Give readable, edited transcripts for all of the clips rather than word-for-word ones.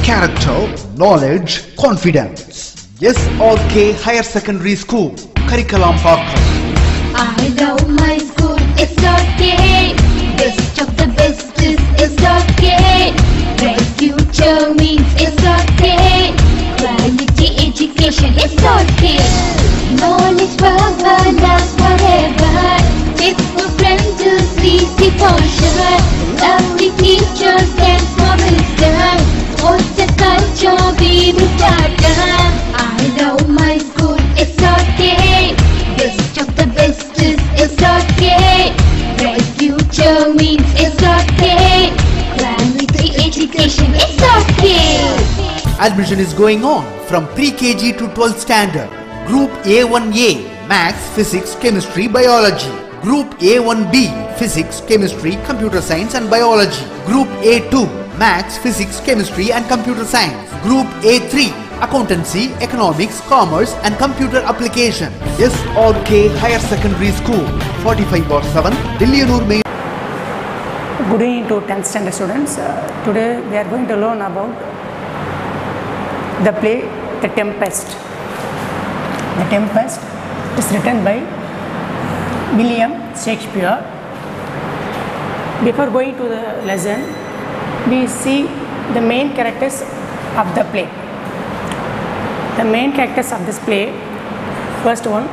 character, knowledge, confidence. SRK Higher Secondary School, Curriculum Park. I love my school, it's okay. Best of the best is okay. Bright future means it's okay. Quality education, it's okay. Knowledge forever, love forever. Faithful friends to see the posture. Lovely teachers and for wisdom. What's the culture we will start? I love my school, it's okay. Best of the best is okay. Bright future means it's okay. Quality education, it's okay. Admission is going on from pre-KG to 12th standard. Group A1A, Maths, Physics, Chemistry, Biology. Group A1B, Physics, Chemistry, Computer Science and Biology. Group A2, Maths, Physics, Chemistry and Computer Science. Group A3, Accountancy, Economics, Commerce and Computer Application. SRK Higher Secondary School, 45/7, Dillianur Main. Good evening to 10th standard students. Today we are going to learn about the play The Tempest. The Tempest is written by William Shakespeare. Before going to the lesson, we see the main characters of the play. The main characters of this play, first one,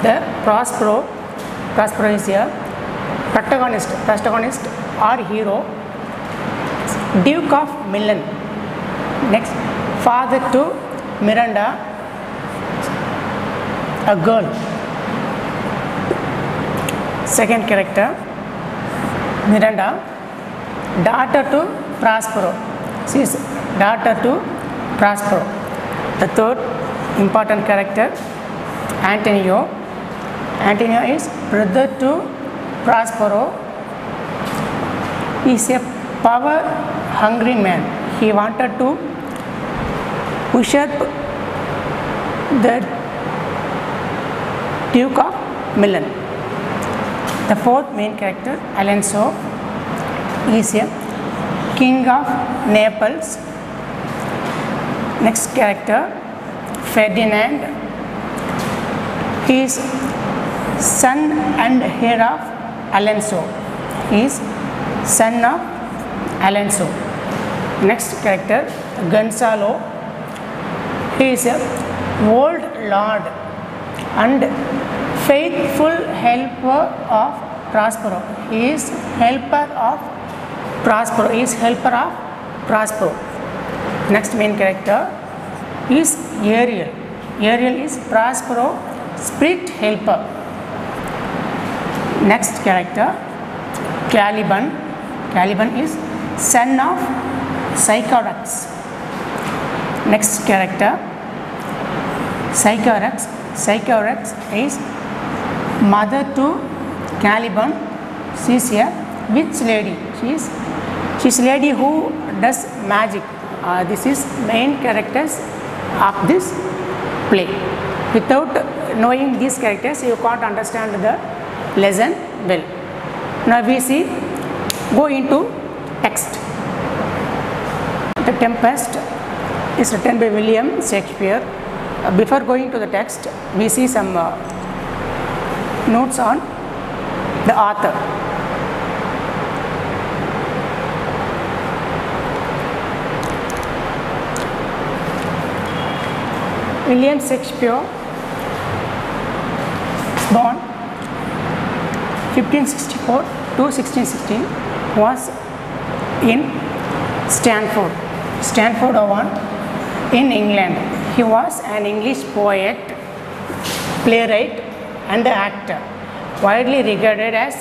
the Prospero. Prospero is a protagonist or hero, Duke of Milan. Next, father to Miranda, a girl. Second character, Miranda, daughter to Prospero. She is daughter to Prospero. The third important character, Antonio. Antonio is brother to Prospero. He is a power-hungry man. He wanted to usurp the Duke of Milan. The fourth main character, Alonso, is a king of Naples. Next character, Ferdinand. He is son and heir of Alonso. He is son of Alonso. Next character, Gonzalo. He is a old lord and faithful helper of Prospero. He is helper of Prospero. He is helper of Prospero. Next main character is Ariel. Ariel is Prospero spirit helper. Next character, Caliban. Caliban is son of Sycorax. Next character, Sycorax. Sycorax is mother to Caliban. She is a witch lady. She is a lady who does magic. This is main characters of this play. Without knowing these characters, you can't understand the lesson well. Now we see, go into text. The Tempest is written by William Shakespeare. Before going to the text, we see some notes on the author. William Shakespeare was born 1564 to 1616, was in Stanford-on in England. He was an English poet, playwright and actor, widely regarded as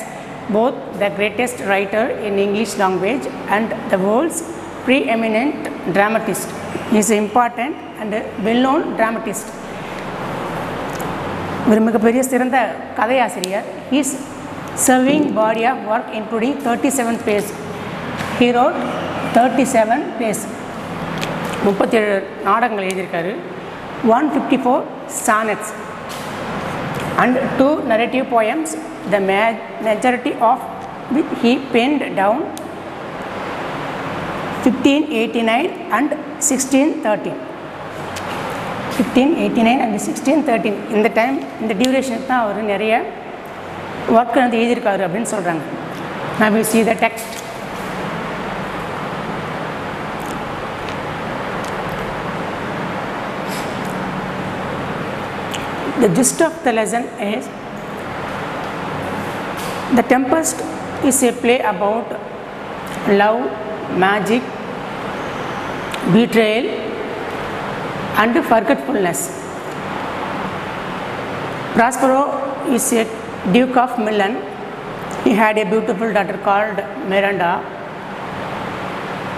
both the greatest writer in English language and the world's preeminent dramatist. He is important and well-known dramatist. ஒரு மிகப்பெரிய சிறந்த கதையாசிரியர். He is serving body of work including 37 plays. He wrote 37 plays. 37 நாடகங்கள் எழுதியிருக்காரு. 154 sonnets and 2 narrative poems, the majority of which he penned down 1589 and 1613. 1589 and 1613 இந்த time இந்த duration தான் அவர் நிறைய work வந்து எழுதியிருக்காரு அப்படின்னு சொல்கிறாங்க. Now we see the text. The gist of the lesson is The Tempest is a play about love, magic, betrayal and forgetfulness. Prospero is a Duke of Milan. He had a beautiful daughter called Miranda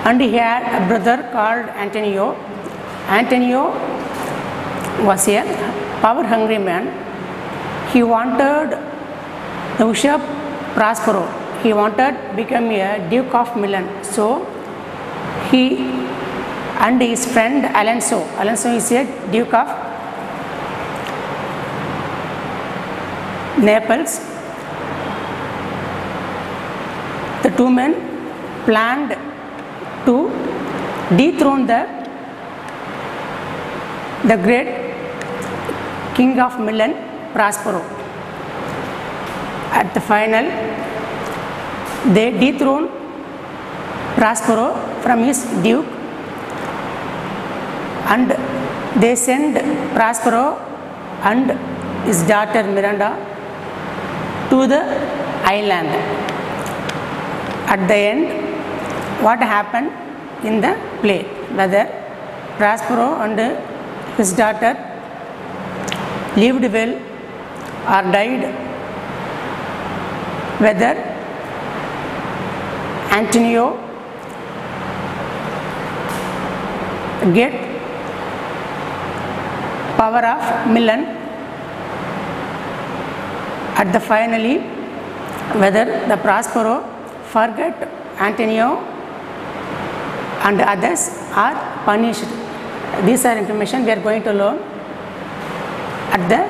and he had a brother called Antonio. Antonio was a power-hungry man. He wanted to usurp Prospero. He wanted to become a Duke of Milan. So he and his friend Alonso is a Duke of Naples. The two men planned to dethrone the great king of Milan, Prospero. At the final, they dethroned Prospero from his duke and they sent Prospero and his daughter Miranda to the island. At the end, what happened in the play? Whether Prospero and his daughter lived well or died, whether Antonio get power of Milan, at the finally whether the Prospero forget Antonio and others are punished. These are information we are going to learn at the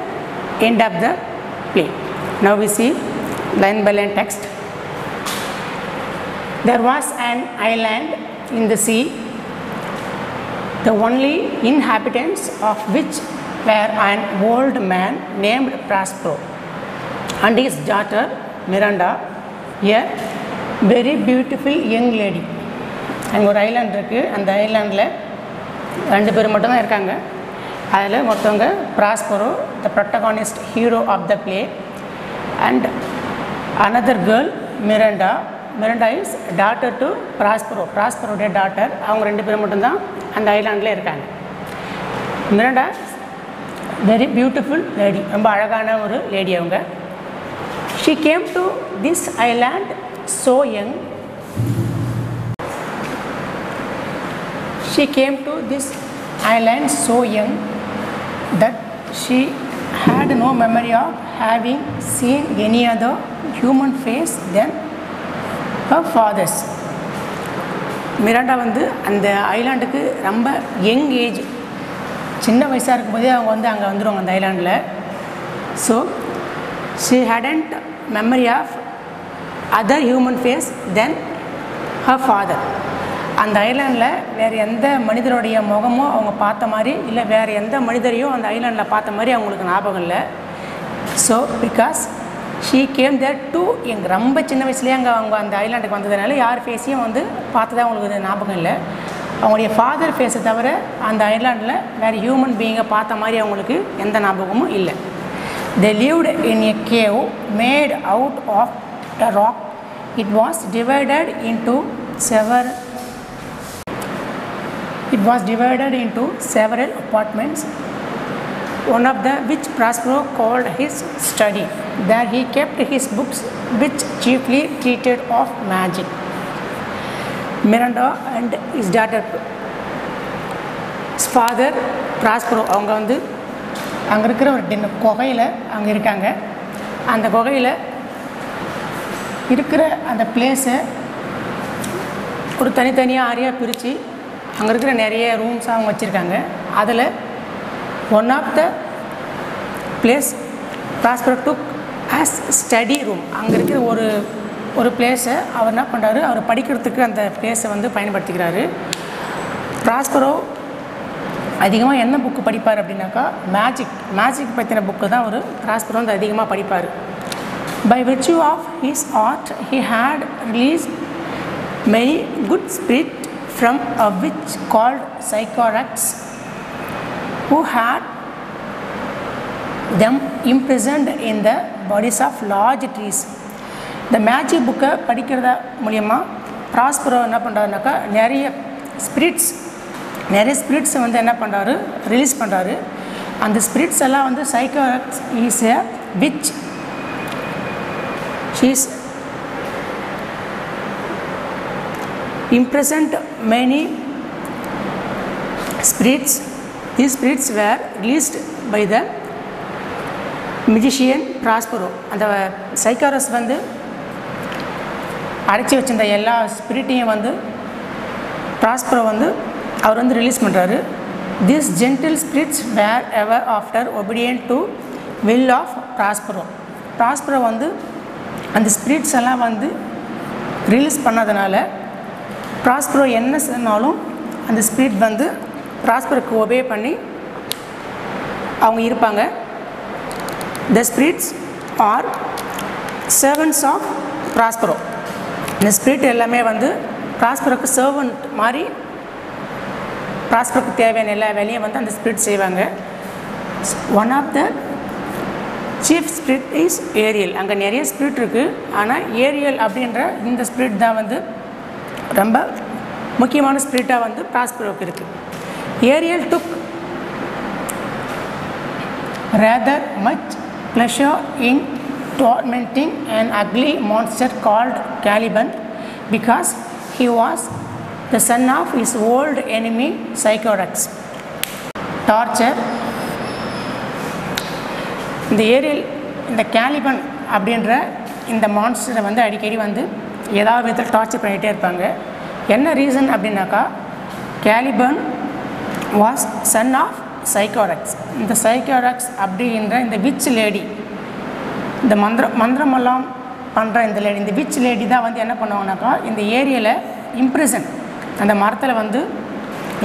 end of the play. Now we see line by line text. There was an island in the sea, the only inhabitants of which were an old man named Prospero and his daughter Miranda, a very beautiful young lady. அங்கே ஒரு island இருக்குது. அந்த ஐலாண்டில் 2 பேர் மட்டும்தான் இருக்காங்க. அதில் மொத்தவங்க Prospero, the protagonist hero of the play, and another girl Miranda. Miranda is daughter to Prospero. Prosperoடைய daughter. அவங்க 2 பேர் மட்டும்தான் அந்த ஐலாண்டில் இருக்காங்க. Miranda very beautiful lady, ரொம்ப அழகான ஒரு லேடி அவங்க. She came to this island so young. She came to this island so young that she had no memory of having seen any other human face than her father's. Miranda வந்து அந்த ஐலாண்டுக்கு ரொம்ப young age, சின்ன வயசாக இருக்கும்போதே அவங்க வந்து அங்கே வந்துடுவாங்க அந்த ஐலாண்டில். So she hadn't memory of other human face than her father. அந்த ஐலாண்டில் வேறு எந்த மனிதருடைய முகமோ அவங்க பார்த்த மாதிரி இல்லை, வேறு எந்த மனிதரையும் அந்த ஐலாண்டில் பார்த்த மாதிரி அவங்களுக்கு ஞாபகம் இல்லை. So because she came there too young, ரொம்ப சின்ன வயசுலேயே அவங்க அந்த ஐலாண்டுக்கு வந்ததுனால யார் ஃபேஸையும் வந்து பார்த்ததா அவங்களுக்கு ஞாபகம் இல்லை. அவங்களுடைய ஃபாதர் ஃபேஸை தவிர அந்த ஐலாண்டில் வேறு ஹியூமன் பீயிங்கை பார்த்த மாதிரி அவங்களுக்கு எந்த ஞாபகமும் இல்லை. They lived in a cave made out of a rock. It was divided into several apartments, one of which Prospero called his study. There he kept his books, which chiefly treated of magic. Miranda and his daughter, his father Prospero, அவங்க வந்து அங்கே இருக்கிற ஒரு குகையில் அங்கே இருக்காங்க. அந்த குகையில் இருக்கிற அந்த பிளேஸை ஒரு தனித்தனியாக ஆரியாக பிரித்து அங்கே இருக்கிற நிறைய ரூம்ஸ் அவங்க வச்சுருக்காங்க. அதில் one of the place Prospero took as study room. அங்கே இருக்கிற ஒரு ஒரு பிளேஸை அவர் என்ன பண்ணுறாரு, அவர் படிக்கிறதுக்கு அந்த பிளேஸை வந்து பயன்படுத்திக்கிறாரு. ப்ராஸ்பரோ அதிகமாக என்ன புக்கு படிப்பார் அப்படின்னாக்கா மேஜிக் பற்றின புக்கு தான் அவர் ப்ராஸ்பரோ வந்து அதிகமாக படிப்பார். By virtue of his art he had released many good spirit from a witch called Sycorax, who had them imprisoned in the bodies of large trees. இந்த magic புக்கை படிக்கிறத மூலயமா ப்ராஸ்பரோ என்ன பண்ணுறாருனாக்கா நிறைய ஸ்பிரிட்ஸை வந்து என்ன பண்ணுறாரு, ரிலீஸ் பண்ணுறாரு. அந்த ஸ்பிரிட்ஸ் எல்லாம் வந்து Sycorax is a witch. She is imprisoned many spirits. These spirits were released by the magician Prospero. அந்த சைக்காரஸ் வந்து அடைச்சி வச்சிருந்த எல்லா ஸ்பிரிட்டையும் வந்து ப்ராஸ்பரோ வந்து அவர் வந்து ரிலீஸ் பண்ணுறாரு. These gentle spirits were ever after obedient to will of Prospero. Prospero வந்து அந்த ஸ்பிரிட்ஸ் எல்லாம் வந்து ரிலீஸ் பண்ணதுனால ப்ராஸ்பரோ என்ன சொன்னாலும் அந்த ஸ்பிரிட் வந்து ப்ராஸ்பரோக்கு ஒபே பண்ணி அவங்க இருப்பாங்க. The spirits are servants of Prospero. இந்த ஸ்பிரிட் எல்லாமே வந்து ப்ராஸ்பரோக்கு சர்வன்ட் மாதிரி ப்ராஸ்பரோக்கு தேவையான எல்லா வேலையும் வந்து அந்த ஸ்பிரிட் செய்வாங்க. One of the chief spirit is Ariel. அங்கே நிறைய ஸ்பிரிட் இருக்குது, ஆனால் ஏரியல் அப்படின்ற இந்த ஸ்பிரிட் தான் வந்து ரொம்ப முக்கியமான ஸ்பிரிட்டாக வந்து ப்ராஸ்பரோக்கு இருக்குது. Ariel took rather much pleasure in tormenting an ugly monster called Caliban because he was the son of his old enemy Sycorax. Torture. இந்த ஏரியல் இந்த கேலிபன் அப்படின்ற இந்த மான்ஸ்டரை வந்து அடிக்கடி வந்து ஏதாவது விதத்தில் டார்ச்சர் பண்ணிகிட்டே இருப்பாங்க. என்ன ரீசன் அப்படின்னாக்கா, Caliban was son of Sycorax. இந்த சைக்கோராக்ஸ் அப்படின்ற இந்த விச் லேடி, இந்த மந்திரமெல்லாம் பண்ணுற இந்த லேடி, இந்த விச் லேடி தான் வந்து என்ன பண்ணுவாங்கனாக்கா இந்த ஏரியாவில் அந்த மரத்தில் வந்து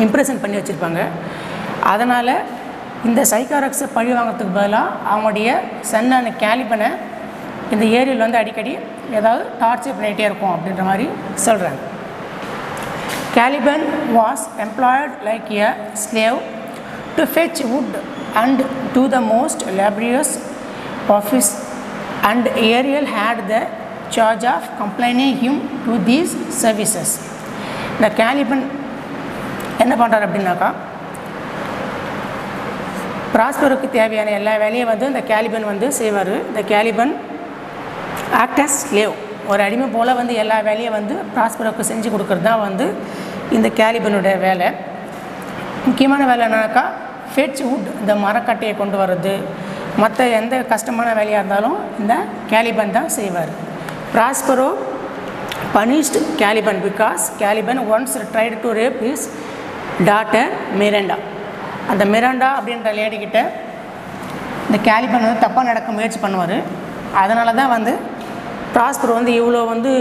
இம்ப்ரெஷன் பண்ணி வச்சுருப்பாங்க. அதனால் இந்த சைக்கோராக்ஸை பழி வாங்கிறதுக்கு பதிலாக அவங்களுடைய சன்னான கேலிபனை இந்த ஏரியாவில் வந்து அடிக்கடி ஏதாவது டார்ச்சர் பண்ணிகிட்டே இருக்கும் அப்படின்ற மாதிரி சொல்கிறாங்க. Caliban was employed like a slave to fetch wood and do the most laborious office, and Ariel had the charge of complaining him to these services. The Caliban என்ன பண்ணுறாரு அப்படின்னாக்கா, ப்ராஸ்பரோக்கு தேவையான எல்லா வேலையும் வந்து இந்த கேலிபன் வந்து செய்வார். இந்த கேலிபன் ஆக்ட் அஸ் ஸ்லேவ், ஒரு அடிமை போல் வந்து எல்லா வேலையும் வந்து ப்ராஸ்பரோக்கு செஞ்சு கொடுக்குறது தான் வந்து இந்த கேலிபனுடைய வேலை. முக்கியமான வேலை என்னன்னாக்கா ஃபெட்ச் வுட், இந்த மரக்கட்டையை கொண்டு வர்றது, மற்ற எந்த கஷ்டமான வேலையாக இருந்தாலும் இந்த கேலிபன் தான் செய்வார். Prospero banished Caliban because Caliban once tried to rape his daughter Miranda. அந்த மிராண்டா அப்படின்ற லேடிக்கிட்ட இந்த கேலிபன் வந்து தப்பாக நடக்க முயற்சி பண்ணுவார். அதனால தான் வந்து ப்ராஸ்பரோ வந்து இவ்வளோ வந்து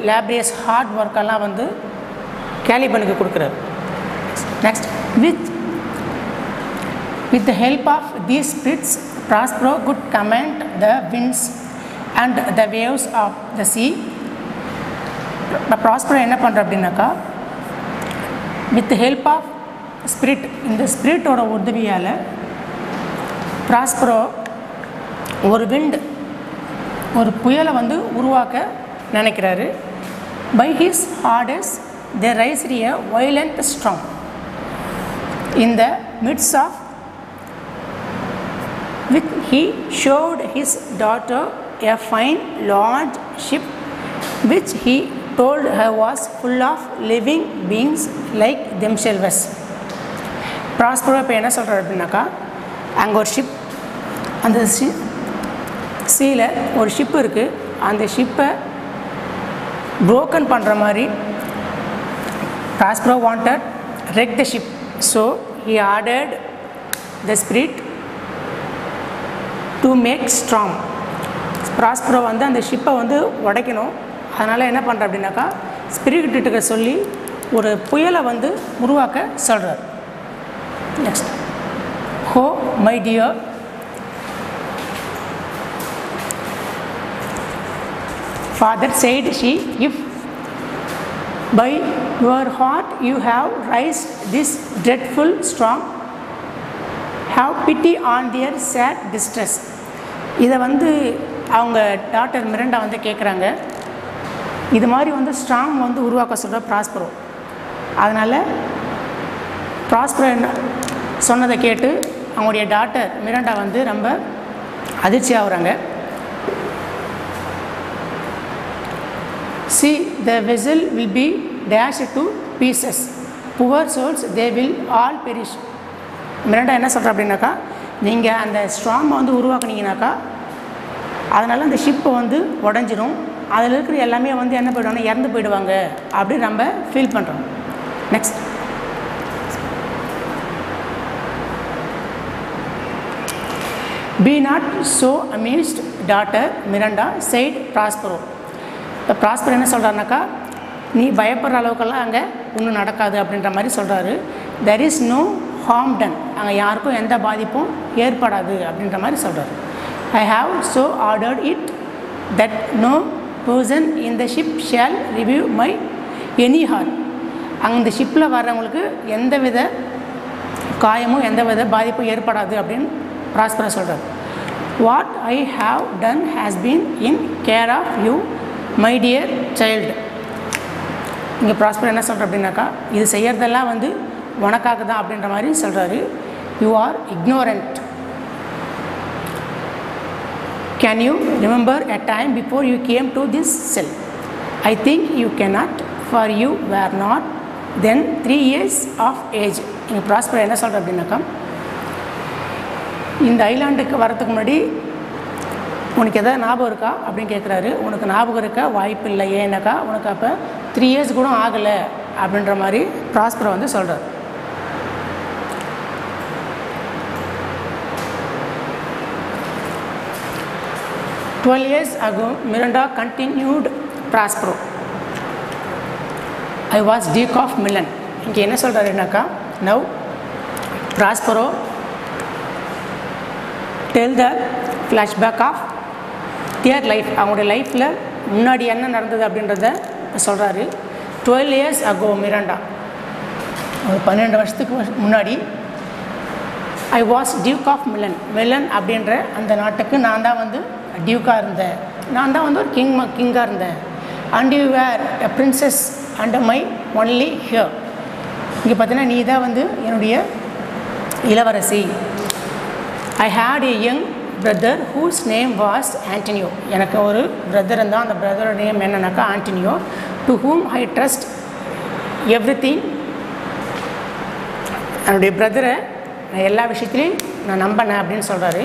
லேப்ரியஸ் ஹார்ட் ஒர்க்கெல்லாம் வந்து கேலிபனுக்கு கொடுக்குறாரு. Next, with the help of these spirits, Prospero could command the winds and the waves of the sea. Prospero என்ன பண்ணுற அப்படின்னாக்கா, with the help of spirit, இந்த ஸ்பிரிட்டோட உதவியால் Prospero ஒரு விண்ட், ஒரு புயலை வந்து உருவாக்க நினைக்கிறாரு. By his orders there raised a violent storm in the midst of which he showed his daughter a fine large ship which he told her was full of living beings like themselves. Prospero இப்போ என்ன சொல்கிறார் அப்படின்னாக்கா, அங்கே ஒரு ship, அந்த சீல ஒரு ship இருக்குது, அந்த ஷிப்பை broken பண்ணுற மாதிரி Prospero wanted wreck the ship, so he ordered the spirit to make storm. Prospero வந்து அந்த ஷிப்பை வந்து உடைக்கணும், அதனால் என்ன பண்ணுற அப்படின்னாக்கா ஸ்பிரிக்கிட்ட சொல்லி ஒரு புயலை வந்து உருவாக்க சொல்கிறார். Next, oh my dear father, said she, if by your heart you have raised this dreadful storm, have pity on their sad distress. இதை வந்து அவங்க டாக்டர் மிரண்டா வந்து கேட்குறாங்க. இது மாதிரி வந்து ஸ்ட்ராங் வந்து உருவாக்க சொல்கிற ப்ராஸ்பரோ. அதனால் ப்ராஸ்பரோ சொன்னதை கேட்டு அவங்களுடைய டாக்டர் மிரண்டா வந்து ரொம்ப அதிர்ச்சி ஆகுறாங்க. See, the vessel will be dashed to pieces. Poor souls, they will all perish. மிரண்டா என்ன சொல்கிற அப்படின்னாக்கா, நீங்கள் அந்த ஸ்ட்ராங்கை வந்து உருவாக்குனீங்கனாக்கா அதனால் அந்த ஷிப்பை வந்து உடஞ்சிரும், அதில் இருக்கிற எல்லாமே வந்து என்ன போயிடுவாங்க, இறந்து போயிடுவாங்க அப்படின்னு நம்ம ஃபீல் பண்ணுறோம். Next, be not so amazed, daughter Miranda, said Prospero. இப்போ ப்ராஸ்பர் என்ன சொல்கிறாருனாக்கா, நீ பயப்படுற அளவுக்கெல்லாம் அங்கே ஒன்றும் நடக்காது அப்படின்ற மாதிரி சொல்கிறாரு. There is no harm done, அங்கே யாருக்கும் எந்த பாதிப்பும் ஏற்படாது அப்படின்ற மாதிரி சொல்கிறார். I have so ordered it that no person in the ship shall review my any harm. அந்த ஷிப்பில் வர்றவங்களுக்கு எந்தவித காயமும் எந்தவித பாதிப்பும் ஏற்படாது அப்படின்னு ப்ராஸ்பரை சொல்கிறார். What I have done has been in care of you my dear child. இங்கே ப்ராஸ்பர் என்ன சொல்கிற அப்படின்னாக்கா, இது செய்கிறதெல்லாம் வந்து உனக்காக தான் அப்படின்ற மாதிரி சொல்கிறாரு. You are ignorant. Can you remember a time before you came to this cell? I think you cannot, for you were not then 3 years of age. இங்கே ப்ராஸ்பர் என்ன சொல்கிற அப்படின்னாக்கா, இந்த ஐலாண்டுக்கு வரத்துக்கு முன்னாடி உனக்கு எதாவது ஞாபகம் இருக்கா அப்படின்னு கேட்குறாரு. உனக்கு ஞாபகம் இருக்கா? வாய்ப்பு இல்லை. ஏன்னாக்கா உனக்கு அப்போ 3 years கூட ஆகலை அப்படின்ற மாதிரி ப்ராஸ்பரை வந்து சொல்கிறார். "12 years ago," Miranda continued Prospero, "I was Duke of Milan." இங்கே என்ன சொல்கிறாருனாக்கா, now Prospero tell the flashback of their life. அவங்களுடைய லைஃப்பில் முன்னாடி என்ன நடந்தது அப்படின்றத சொல்கிறாரு. 12 years ago, மிராண்டா, ஒரு 12 வருஷத்துக்கு முன்னாடி, I was duke of Milan. Milan அப்படின்ற அந்த நாட்டுக்கு நான் தான் வந்து டியூக்காக இருந்தேன், நான் தான் வந்து ஒரு கிங்காக இருந்தேன். And you were a princess and my only heir. இங்கே பார்த்தீங்கன்னா நீ தான் வந்து என்னுடைய இளவரசி. I had a young brother whose name was Antonio. எனக்கு ஒரு பிரதர் இருந்தால், அந்த பிரதரோட நேம் என்னன்னாக்கா Antonio. To whom I trust everything. என்னுடைய பிரதரை நான் எல்லா விஷயத்துலையும் நான் நம்பினேன் அப்படின்னு சொல்கிறாரு.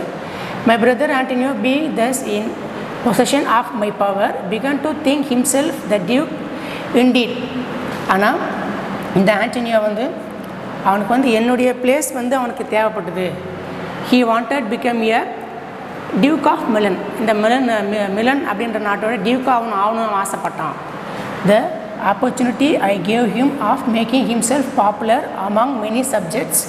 My brother Antonio be thus in possession of my power began to think himself the duke indeed. ஆனால் இந்த ஆண்டனியோ வந்து அவனுக்கு வந்து என்னுடைய பிளேஸ் வந்து அவனுக்கு தேவைப்பட்டது. He wanted become a duke of Milan. இந்த மிலன் அப்படின்ற நாட்டோட டியூக் ஆகணும்னு ஆசைப்பட்டான். The opportunity I gave him of making himself popular among many subjects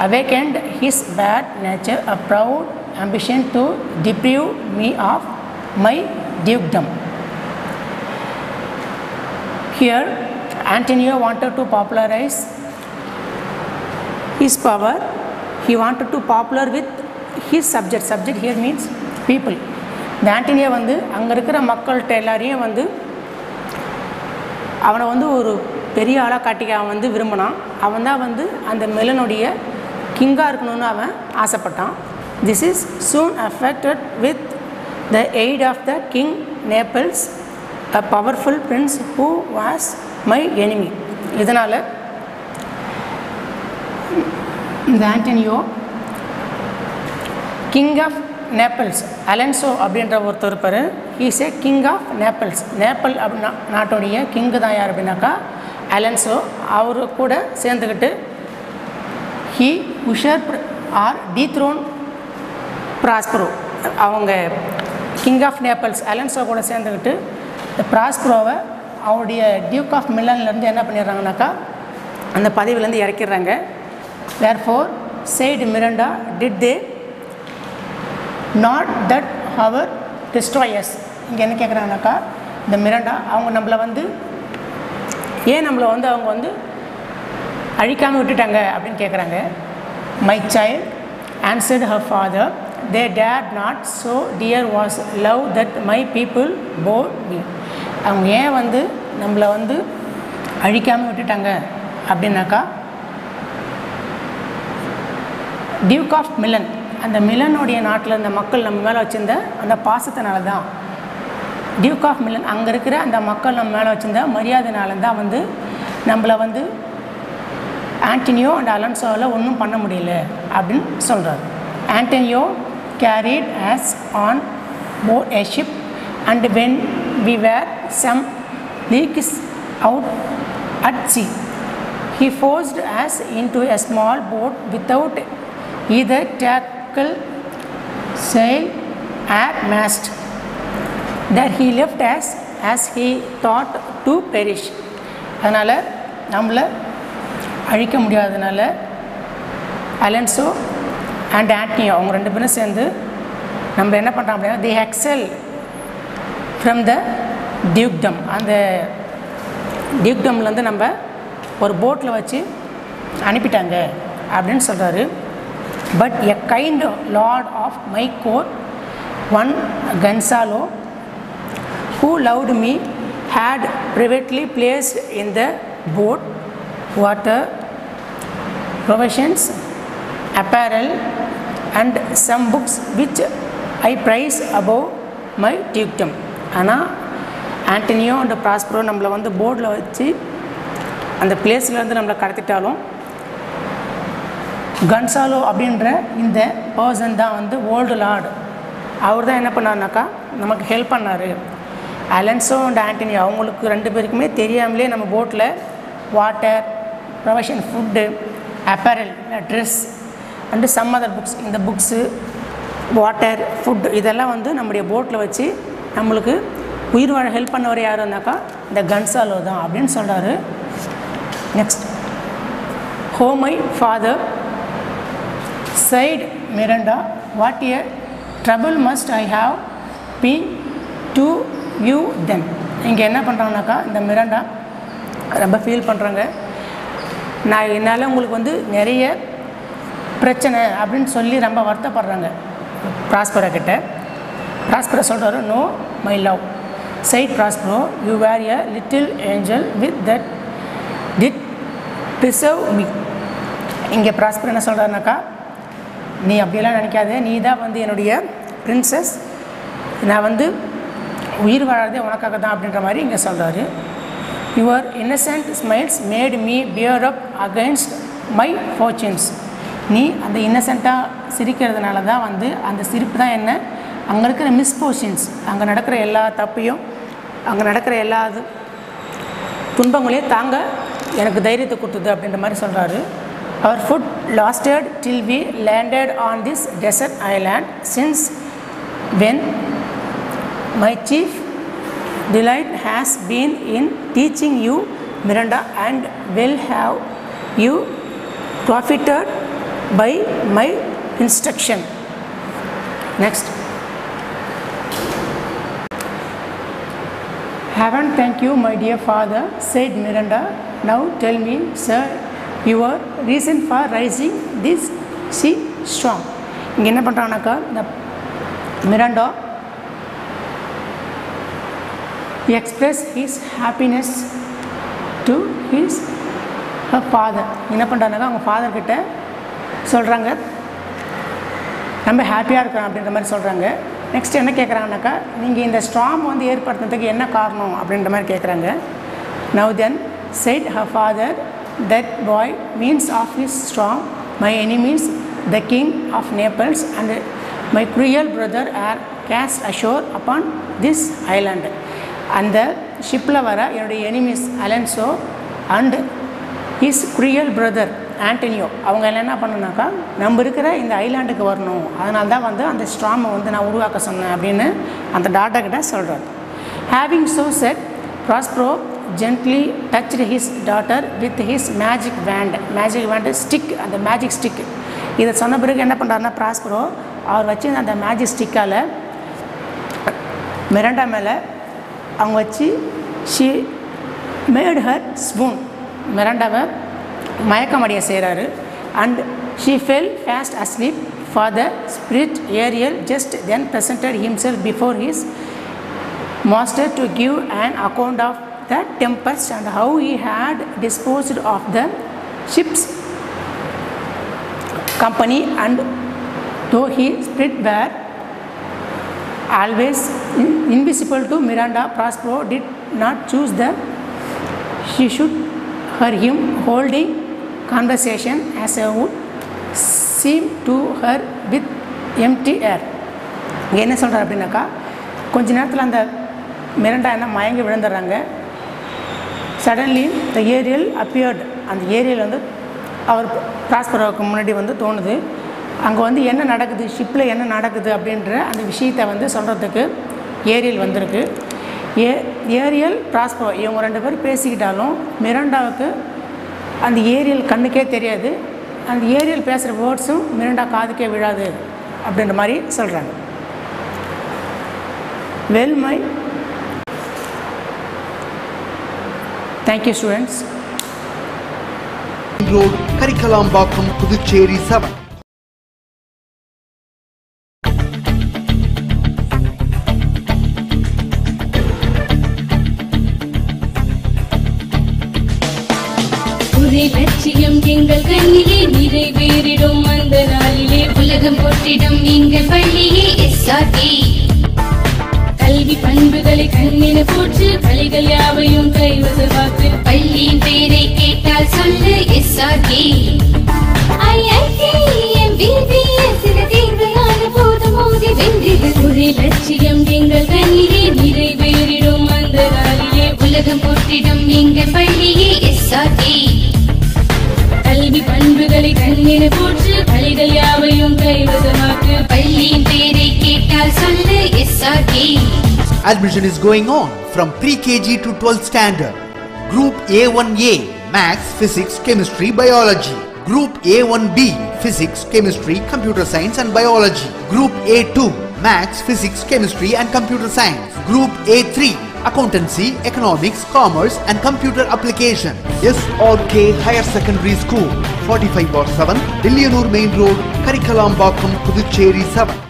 awakened his bad nature, a proud ambition to deprive me of my dukedom. Here Antonio wanted to popularize his power. He wanted to popular with his subject. Subject here means people. இந்த Antonio வந்து அங்கே இருக்கிற மக்கள்கிட்ட எல்லாரையும் வந்து அவனை வந்து ஒரு பெரிய ஆளாக காட்டிக்க அவன் வந்து விரும்பினான். அவன் தான் வந்து அந்த மிலனுடைய கிங்காக இருக்கணும்னு அவன் ஆசைப்பட்டான். This is soon affected with the aid of the king Naples, a powerful prince who was my enemy. இதனால் இந்த Antonio king of Naples, Alonso அப்படின்ற ஒருத்தர் இருப்பார். He's a king of Naples. Naples அப்படின்னா நாட்டுடைய கிங்கு தான் யார் அப்படின்னாக்கா அலன்சோ. அவரு கூட சேர்ந்துக்கிட்டு ஹீ உஷர் ஆர் டீத்ரோன் ப்ராஸ்பரோ. அவங்க கிங் ஆஃப் நேபிள்ஸ் அலன்சோ கூட சேர்ந்துக்கிட்டு இந்த ப்ராஸ்பரோவை அவருடைய டியூக் ஆஃப் மிலன்லேருந்து என்ன பண்ணிடுறாங்கனாக்கா அந்த பதவியிலேருந்து இறக்கிடுறாங்க. therefore said Miranda, did they not that our destroyers. இங்கே என்ன கேட்குறாங்கனாக்கா இந்த மிரண்டா அவங்க நம்மளை வந்து ஏன் நம்மளை வந்து அவங்க வந்து அழிக்காமல் விட்டுட்டாங்க அப்படின்னு கேட்குறாங்க. my child answered her father, they dared not, so dear was love that my people bore me. அவங்க ஏன் வந்து நம்மளை வந்து அழிக்காமல் விட்டுட்டாங்க அப்படின்னாக்கா டியூக் ஆஃப் மிலன், அந்த மிலனுடைய நாட்டில் இருந்த மக்கள் நம்ம மேலே வச்சுருந்த அந்த பாசத்தினால தான், டியூக் ஆஃப் மிலன் அங்கே இருக்கிற அந்த மக்கள் நம்ம மேலே வச்சுருந்த மரியாதைனால தான் வந்து நம்மளை வந்து ஆண்டனியோ அண்ட் அலன்சோவில் ஒன்றும் பண்ண முடியல அப்படின்னு சொல்கிறார். Antonio carried us on board a ship, and when we were some leagues out at sea, he forced us into a small boat without either tackle, sail or mast. There he left us as he thought to perish. அதனால் நம்மளை அழிக்க முடியாததுனால Alonso and Antonio அவங்க ரெண்டு பேரும் சேர்ந்து நம்ம என்ன பண்ணுறாங்க அப்படின்னா தி எக்ஸல் ஃப்ரம் த டியூக்டம், அந்த டியூக்டம்லேருந்து நம்ம ஒரு போட்டில் வச்சு அனுப்பிட்டாங்க அப்படின்னு சொல்கிறாரு. But a kind lord of my court, one Gonzalo, who loved me, had privately placed in the boat water, provisions, apparel and some books which I prize above my dukedom. ஆனால் Antonio and Prospero நம்மளை வந்து போர்டில் வச்சு அந்த பிளேஸ்லேருந்து நம்மளை கடத்திட்டாலும் கன்சாலோ அப்படின்ற இந்த person தான் வந்து ஓல்டு லார்டு, அவர் தான் என்ன பண்ணார்னாக்கா நமக்கு ஹெல்ப் பண்ணார். அலன்சோ அண்ட் ஆண்டனியோ அவங்களுக்கு ரெண்டு பேருக்குமே தெரியாமலே நம்ம போட்டில் water, provision, food, apparel, dress and some other books, இந்த புக்ஸு, வாட்டர், ஃபுட் இதெல்லாம் வந்து நம்முடைய போட்டில் வச்சு நம்மளுக்கு உயிர் வாழ ஹெல்ப் பண்ணவர் யாருன்னாக்கா இந்த கன்சாலோ தான் அப்படின்னு சொல்கிறாரு. Next, oh my father said Miranda, what a trouble must I have been to you then. இங்கே என்ன பண்ணுறாங்கனாக்கா இந்த மிரண்டா ரொம்ப ஃபீல் பண்ணுறாங்க. நான் என்னால் உங்களுக்கு வந்து நிறைய பிரச்சனை அப்படின்னு சொல்லி ரொம்ப வருத்தப்படுறாங்க ப்ராஸ்பரோ கிட்ட. ப்ராஸ்பரோ சொல்கிறாரு, no my love said Prospero, you were a little angel with that did preserve me. இங்கே ப்ராஸ்பரோ என்ன சொல்கிறாருனாக்கா நீ அப்படியெல்லாம் நினைக்காத, நீ தான் வந்து என்னுடைய பிரின்சஸ், நான் வந்து உயிர் வாழறதே உனக்காக தான் அப்படின்ற மாதிரி இங்கே சொல்கிறாரு. Your innocent smiles made me bear up against my fortunes. நீ அந்த இன்னசென்ட்டாக சிரிக்கிறதுனால தான் வந்து அந்த சிரிப்பு தான் என்ன அங்கே இருக்கிற மிஸ்போர்ஷன்ஸ், அங்கே நடக்கிற எல்லா தப்பையும், அங்கே நடக்கிற எல்லா துன்பங்களையும் தாங்க எனக்கு தைரியத்தை கொடுத்தது அப்படின்ற மாதிரி சொல்கிறாரு. Our food lasted till we landed on this desert island, since when my chief delight has been in teaching you Miranda, and will have you profited by my instruction. Next, heaven thank you my dear father, said Miranda. Now tell me sir, your reason for rising this sea storm. இங்கே என்ன பண்ணுறாங்கனாக்கா இந்த Miranda he expressed his happiness to her father. என்ன பண்ணுறாங்க அவங்க ஃபாதர்கிட்ட சொல்கிறாங்க ரொம்ப ஹாப்பியாக இருக்கிறோம் அப்படின்ற மாதிரி சொல்கிறாங்க. நெக்ஸ்ட் என்ன கேட்குறாங்கனாக்கா நீங்கள் இந்த ஸ்ட்ராம் வந்து ஏற்படுத்துறதுக்கு என்ன காரணம் அப்படின்ற மாதிரி கேட்குறாங்க. Now then said her father, that boy means of his storm, my enemies the king of Naples and my cruel brother are cast ashore upon this island. அந்த ஷிப்பில் வர என்னுடைய enemies Alonso and his குரியல் brother Antonio அவங்க என்ன பண்ணுனாக்கா நம்ம இருக்கிற இந்த ஐலாண்டுக்கு வரணும், அதனால தான் வந்து அந்த ஸ்ட்ராமை வந்து நான் உருவாக்க சொன்னேன் அப்படின்னு அந்த டாட்டா கிட்ட சொல்கிறார். Having so said, Prospero gently touched his daughter with his magic wand. Magic wand stick, அந்த மேஜிக் ஸ்டிக். இதை சொன்ன பிறகு என்ன பண்ணுறாருன்னா ப்ராஸ்பரோ அவர் வச்சு அந்த மேஜிக் ஸ்டிக்கால் மிராண்டா மேலே அவங்க வச்சு ஷீ மேட் ஹர் ஸ்பூன், மிராண்டாவை மயக்கமடைய செய்கிறாரு. And she fell fast asleep. Father spirit Ariel just then presented himself before his master to give an account of the tempest and how he had disposed of the ship's company. And though his spirit were always invisible to Miranda, Prospero did not choose that she should hear him holding conversation as a would seem to her with empty air. என்ன சொல்கிறார் அப்படின்னாக்கா, கொஞ்ச நேரத்தில் அந்த Miranda என்ன மயங்கி விழுந்துடுறாங்க. Suddenly the Ariel appeared. அந்த ஏரியல் வந்து அவர் ப்ராஸ்பரோவுக்கு முன்னாடி வந்து தோணுது. அங்கே வந்து என்ன நடக்குது, ஷிப்பில் என்ன நடக்குது அப்படின்ற அந்த விஷயத்தை வந்து சொல்கிறதுக்கு ஏரியல் வந்திருக்கு. ஏரியல் ப்ராஸ்பரோ இவங்க ரெண்டு பேரும் பேசிக்கிட்டாலும் மிராண்டாவுக்கு அந்த ஏரியல் கண்ணுக்கே தெரியாது. அந்த ஏரியல் பேசுகிற வேர்ட்ஸும் மிராண்டா காதுக்கே விழாது அப்படின்ற மாதிரி சொல்கிறாங்க. Well my thank you students. Road Karikalampakkam, Puducherry 7. ஒரே லட்சியம் எங்கள் கண்ணிலே நிறைவேறிடும் அந்த நாளிலே உலகம் போற்றிடும் எங்கள் பள்ளியே எஸ்ஆர்டி. கல்வி பண்புகளை கண்ணின போற்று பள்ளிகள் யாவையும் கைவசமாக்கு. பள்ளியின் பெயரை கேட்டால் சொல்லு எஸ்ஆர்டி. ஒரே லட்சியம் எங்கள் கண்ணிலே நிறைவேறிடும் அந்த நாளிலே உலகம் போற்றிடும் எங்கள் பள்ளியே எஸ்ஆர்டி. கல்வி பண்புகளை கண்ணின போற்று பள்ளிகள் யாவையும் கைவசமாக்கு. பள்ளியின் பெயரை கேட்டால் சொல்லு SRT. Admission is going on from pre-KG to 12th standard. Group A1A Maths, Physics, Chemistry, Biology. Group A1B Physics, Chemistry, Computer Science and Biology. Group A2 Maths, Physics, Chemistry and Computer Science. Group A3 Accountancy, Economics, Commerce and Computer Application. SRK Higher Secondary School, 45/7, Dillianur Main Road, Karikalambakkam, Puducherry 7.